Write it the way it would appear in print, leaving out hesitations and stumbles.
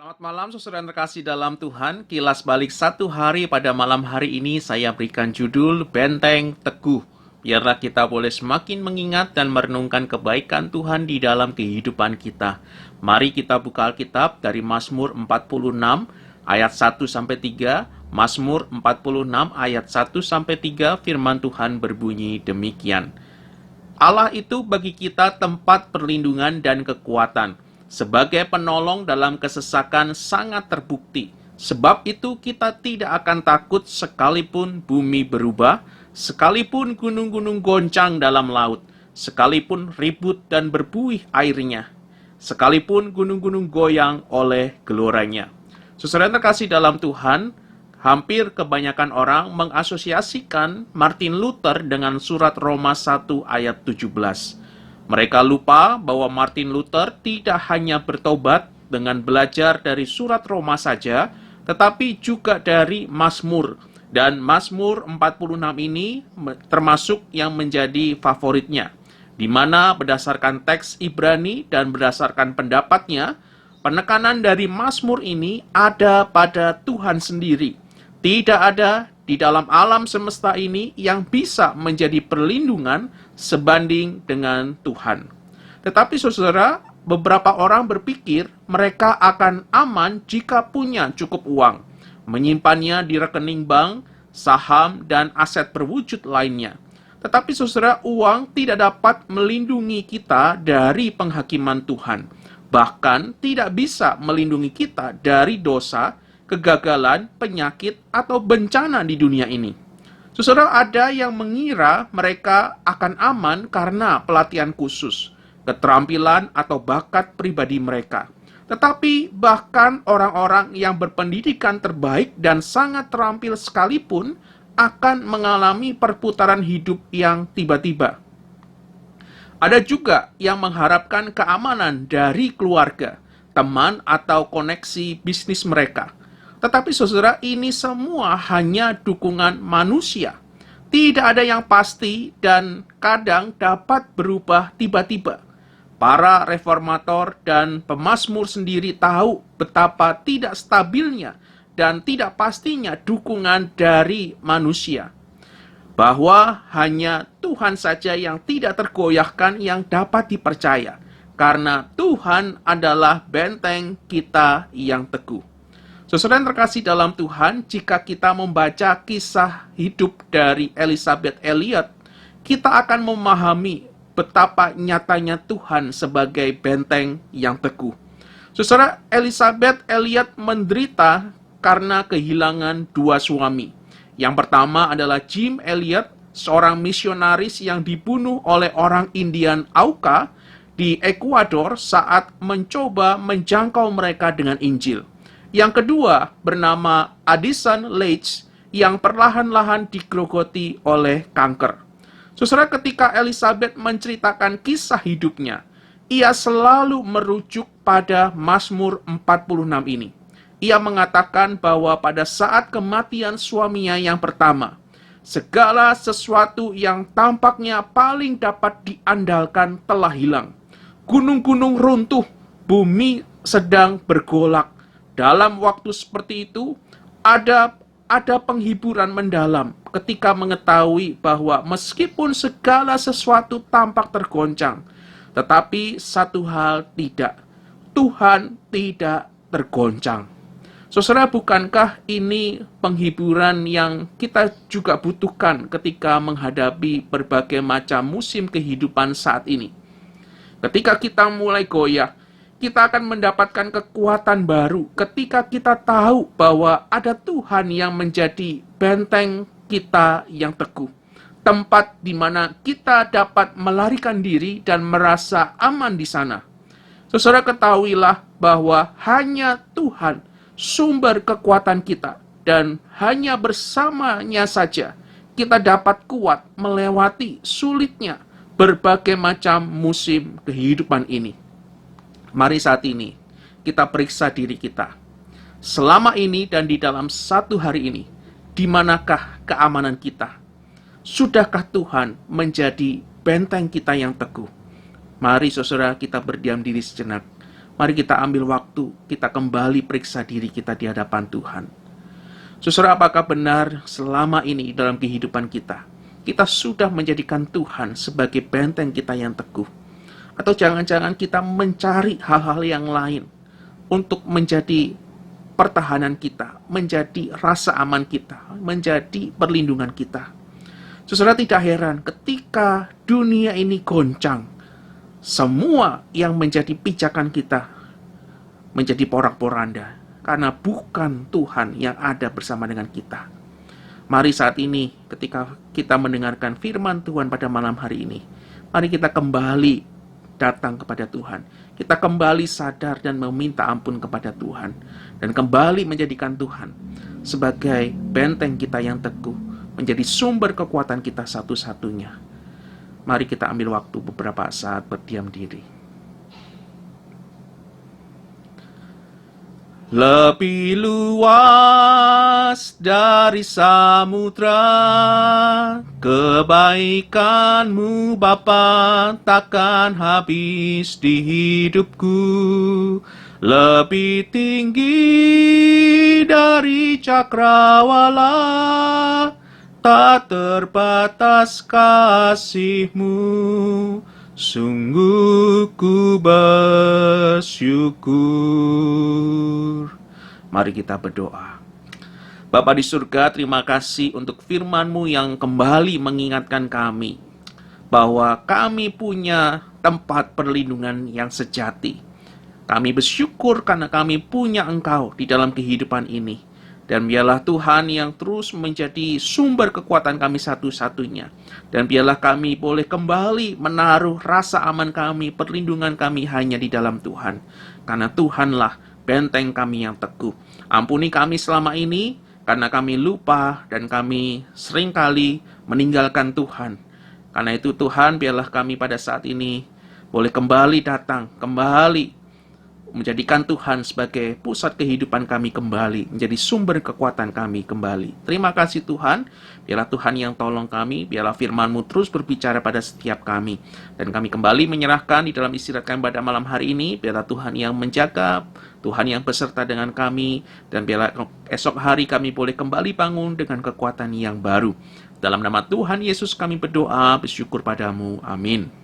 Selamat malam saudara yang terkasih dalam Tuhan. Kilas balik satu hari pada malam hari ini saya berikan judul Benteng Teguh. Biarlah kita boleh semakin mengingat dan merenungkan kebaikan Tuhan di dalam kehidupan kita. Mari kita buka Alkitab dari Mazmur 46 ayat 1-3. Mazmur 46 ayat 1-3 firman Tuhan berbunyi demikian. Allah itu bagi kita tempat perlindungan dan kekuatan. Sebagai penolong dalam kesesakan sangat terbukti. Sebab itu kita tidak akan takut sekalipun bumi berubah, sekalipun gunung-gunung goncang dalam laut, sekalipun ribut dan berbuih airnya, sekalipun gunung-gunung goyang oleh geloranya. Saudara yang terkasih dalam Tuhan, hampir kebanyakan orang mengasosiasikan Martin Luther dengan surat Roma 1 ayat 17. Mereka lupa bahwa Martin Luther tidak hanya bertobat dengan belajar dari surat Roma saja, tetapi juga dari Mazmur. Dan Mazmur 46 ini termasuk yang menjadi favoritnya, di mana berdasarkan teks Ibrani dan berdasarkan pendapatnya, penekanan dari Mazmur ini ada pada Tuhan sendiri. Tidak ada di dalam alam semesta ini yang bisa menjadi perlindungan sebanding dengan Tuhan. Tetapi saudara, beberapa orang berpikir mereka akan aman jika punya cukup uang, menyimpannya di rekening bank, saham, dan aset berwujud lainnya. Tetapi saudara, uang tidak dapat melindungi kita dari penghakiman Tuhan. Bahkan tidak bisa melindungi kita dari dosa, kegagalan, penyakit, atau bencana di dunia ini. Saudara, ada yang mengira mereka akan aman karena pelatihan khusus, keterampilan, atau bakat pribadi mereka. Tetapi bahkan orang-orang yang berpendidikan terbaik dan sangat terampil sekalipun akan mengalami perputaran hidup yang tiba-tiba. Ada juga yang mengharapkan keamanan dari keluarga, teman, atau koneksi bisnis mereka. Tetapi saudara, ini semua hanya dukungan manusia. Tidak ada yang pasti dan kadang dapat berubah tiba-tiba. Para reformator dan pemazmur sendiri tahu betapa tidak stabilnya dan tidak pastinya dukungan dari manusia. Bahwa hanya Tuhan saja yang tidak tergoyahkan yang dapat dipercaya. Karena Tuhan adalah benteng kita yang teguh. Saudara yang terkasih dalam Tuhan, jika kita membaca kisah hidup dari Elisabeth Elliot, kita akan memahami betapa nyatanya Tuhan sebagai benteng yang teguh. Saudara, Elisabeth Elliot menderita karena kehilangan dua suami. Yang pertama adalah Jim Elliot, seorang misionaris yang dibunuh oleh orang Indian Auca di Ekuador saat mencoba menjangkau mereka dengan Injil. Yang kedua bernama Addison Leitch yang perlahan-lahan digerogoti oleh kanker. Saudara, ketika Elizabeth menceritakan kisah hidupnya, ia selalu merujuk pada Mazmur 46 ini. Ia mengatakan bahwa pada saat kematian suaminya yang pertama, segala sesuatu yang tampaknya paling dapat diandalkan telah hilang. Gunung-gunung runtuh, bumi sedang bergolak. Dalam waktu seperti itu, ada penghiburan mendalam ketika mengetahui bahwa meskipun segala sesuatu tampak tergoncang, tetapi satu hal tidak, Tuhan tidak tergoncang. Saudara, bukankah ini penghiburan yang kita juga butuhkan ketika menghadapi berbagai macam musim kehidupan saat ini? Ketika kita mulai goyah, kita akan mendapatkan kekuatan baru ketika kita tahu bahwa ada Tuhan yang menjadi benteng kita yang teguh. Tempat di mana kita dapat melarikan diri dan merasa aman di sana. Saudara, ketahuilah bahwa hanya Tuhan sumber kekuatan kita dan hanya bersamanya saja kita dapat kuat melewati sulitnya berbagai macam musim kehidupan ini. Mari saat ini kita periksa diri kita. Selama ini dan di dalam satu hari ini, di manakah keamanan kita? Sudahkah Tuhan menjadi benteng kita yang teguh? Mari saudara, kita berdiam diri sejenak. Mari kita ambil waktu, kita kembali periksa diri kita di hadapan Tuhan. Saudara, apakah benar selama ini dalam kehidupan kita, kita sudah menjadikan Tuhan sebagai benteng kita yang teguh? Atau jangan-jangan kita mencari hal-hal yang lain untuk menjadi pertahanan kita, menjadi rasa aman kita, menjadi perlindungan kita. Saudara, tidak heran ketika dunia ini goncang, semua yang menjadi pijakan kita menjadi porak-poranda, karena bukan Tuhan yang ada bersama dengan kita. Mari saat ini ketika kita mendengarkan firman Tuhan pada malam hari ini, mari kita kembali datang kepada Tuhan. Kita kembali sadar dan meminta ampun kepada Tuhan. Dan kembali menjadikan Tuhan sebagai benteng kita yang teguh, menjadi sumber kekuatan kita satu-satunya. Mari kita ambil waktu beberapa saat berdiam diri. Lebih luas dari samudra, kebaikan-Mu Bapa takkan habis di hidupku. Lebih tinggi dari cakrawala, tak terbatas kasih-Mu. Sungguh ku bersyukur. Mari kita berdoa. Bapa di surga, terima kasih untuk firman-Mu yang kembali mengingatkan kami bahwa kami punya tempat perlindungan yang sejati. Kami bersyukur karena kami punya Engkau di dalam kehidupan ini. Dan biarlah Tuhan yang terus menjadi sumber kekuatan kami satu-satunya. Dan biarlah kami boleh kembali menaruh rasa aman kami, perlindungan kami hanya di dalam Tuhan. Karena Tuhanlah benteng kami yang teguh. Ampuni kami selama ini, karena kami lupa dan kami seringkali meninggalkan Tuhan. Karena itu Tuhan, biarlah kami pada saat ini boleh kembali datang, kembali menjadikan Tuhan sebagai pusat kehidupan kami kembali, menjadi sumber kekuatan kami kembali. Terima kasih Tuhan, biarlah Tuhan yang tolong kami, biarlah firman-Mu terus berbicara pada setiap kami. Dan kami kembali menyerahkan di dalam istirahat kami pada malam hari ini, biarlah Tuhan yang menjaga, Tuhan yang beserta dengan kami, dan biarlah esok hari kami boleh kembali bangun dengan kekuatan yang baru. Dalam nama Tuhan Yesus kami berdoa, bersyukur padamu. Amin.